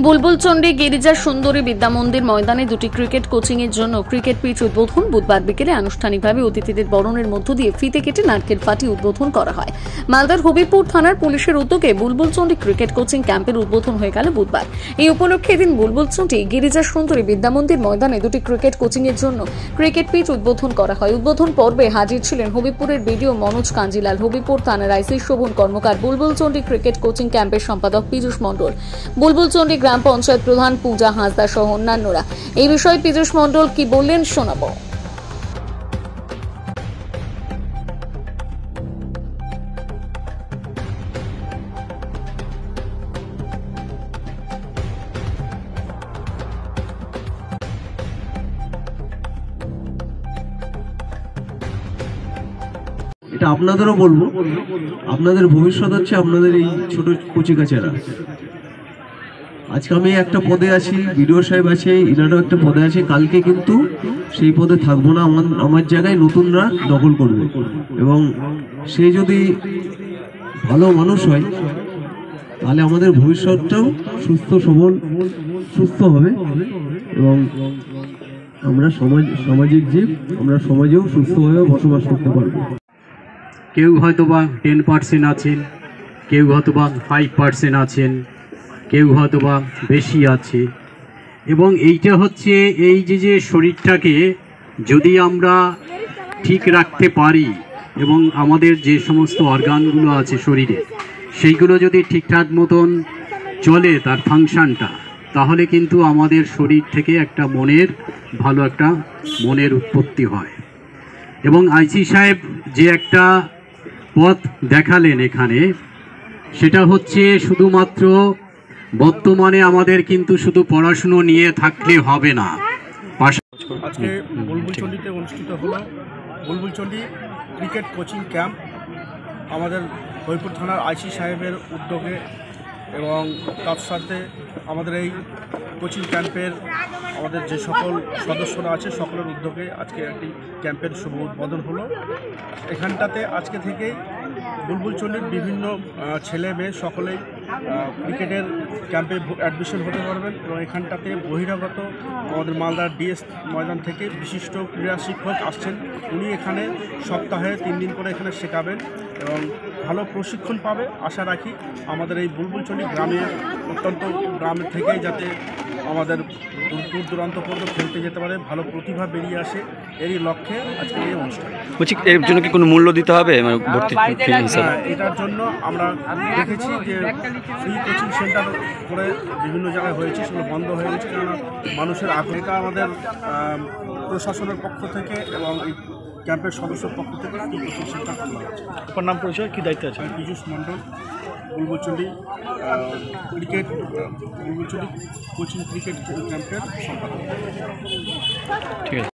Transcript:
বুলবুলচন্ডী গিরিজা সুন্দরী বিদ্যামন্দির ময়দানে দুটি ক্রিকেট কোচিং এর জন্য ক্রিকেট পিচ উদ্বোধন বুধবার বিকেলে আনুষ্ঠানিকভাবে অতিথিদের বরণের মধ্য দিয়ে ফিতে কেটে নারকেল ফাটিয়ে উদ্বোধন করা হয়। মালদার হবিবপুর থানার পুলিশের উদ্যোগে বুলবুলচন্ডী ক্রিকেট কোচিং ক্যাম্পের উদ্বোধন হয়ে গেল বুধবার। এই উপলক্ষে এদিন বুলবুলচন্ডী গিরিজা সুন্দরী বিদ্যামন্দির ময়দানে দুটি ক্রিকেট কোচিং এর জন্য ক্রিকেট পিচ উদ্বোধন করা হয়। উদ্বোধন পর্বে হাজির ছিলেন হবিবপুরের বিডিও মনোজ কাঞ্জিলাল, হবিবপুর থানার আইসি শোভন কর্মকার, বুলবুলচন্ডী ক্রিকেট কোচিং ক্যাম্পের সম্পাদক পীযূষ মণ্ডল, বুলবুলচন্ডী গ্রাম পঞ্চায়েত প্রধান পূজা হাঁসদা সহ অন্যান্যরা। এই বিষয়ে পীযূষ মণ্ডল কি বললেন শোনাবো। এটা আপনাদেরও বলবো, আপনাদের ভবিষ্যৎ হচ্ছে আপনাদের এই ছোট কচিকাচারা। আজকে আমি একটা পদে আছি, বিডিও সাহেব আছে, ইনারও একটা পদে আছে, কালকে কিন্তু সেই পদে থাকবো না। আমার জায়গায় নতুনরা দখল করবে, এবং সে যদি ভালো মানুষ হয় তাহলে আমাদের ভবিষ্যৎটাও সুস্থ সবল সুস্থ হবে, এবং আমরা সামাজিক জীব, আমরা সমাজেও সুস্থভাবে বসবাস করতে পারবো। কেউ হয়তোবা 10% আছেন, কেউ হয়তোবা 5% আছেন, কেউ হয়তোবা বেশি আছে। এবং এইটা হচ্ছে এই যে শরীরটাকে যদি আমরা ঠিক রাখতে পারি এবং আমাদের যে সমস্ত অর্গানগুলো আছে শরীরে সেইগুলো যদি ঠিকঠাক মতন চলে তার ফাংশনটা, তাহলে কিন্তু আমাদের শরীর থেকে একটা ভালো একটা মনের উৎপত্তি হয়। এবং আইসি সাহেব যে একটা পথ দেখালেন এখানে, সেটা হচ্ছে শুধুমাত্র বর্তমানে আমাদের কিন্তু শুধু পড়াশুনো নিয়ে থাকলে হবে না। আজকে বুলবুলচন্ডীতে অনুষ্ঠিত হলো বুলবুলচন্ডী ক্রিকেট কোচিং ক্যাম্প আমাদের হবিবপুর থানার আইসি সাহেবের উদ্যোগে, এবং তার সাথে আমাদের এই কোচিং ক্যাম্পের আমাদের যে সকল সদস্যরা আছে সকলের উদ্যোগে আজকে একটি ক্যাম্পের শুভ উদ্বোধন হলো। এখানটাতে আজকে থেকেই বুলবুলচন্ডীর বিভিন্ন ছেলে মেয়ে সকলেই ক্রিকেটের ক্যাম্পে অ্যাডমিশন হতে পারবেন, এবং এখানটাতে বহিরাগত আমাদের মালদার ডিএস ময়দান থেকে বিশিষ্ট ক্রীড়া শিক্ষক আসছেন। উনি এখানে সপ্তাহে 3 দিন করে এখানে শেখাবেন এবং ভালো প্রশিক্ষণ পাবে আশা রাখি। আমাদের এই বুলবুলচন্ডী গ্রামের অত্যন্ত গ্রামের থেকেই যাতে আমাদের দূর দূরান্ত পর্যন্ত খেলতে যেতে পারে, ভালো প্রতিভা বেরিয়ে আসে, এরই লক্ষ্যে আজকে এই অনুষ্ঠান। বলছি, এর জন্য কি কোনো মূল্য দিতে হবে? মানে ভর্তি এটার জন্য আমরা দেখেছি যে ফ্রি কোচিং সেন্টার করে বিভিন্ন জায়গায় হয়েছে, সেগুলো বন্ধ হয়ে গেছে, কেননা মানুষের আগ্রহ। এটা আমাদের প্রশাসনের পক্ষ থেকে এবং এই ক্যাম্পের সদস্যের পক্ষ থেকে ফ্রি কোচিং সেন্টার খোলা হয়েছে। আপনার নাম পরিচয় কী দায়িত্ব আছে? পীযূষ মণ্ডল, বুলবুলচন্ডী বুলবুলচন্ডী কোচিং ক্রিকেট ক্যাম্পের সম্পাদক। ঠিক আছে।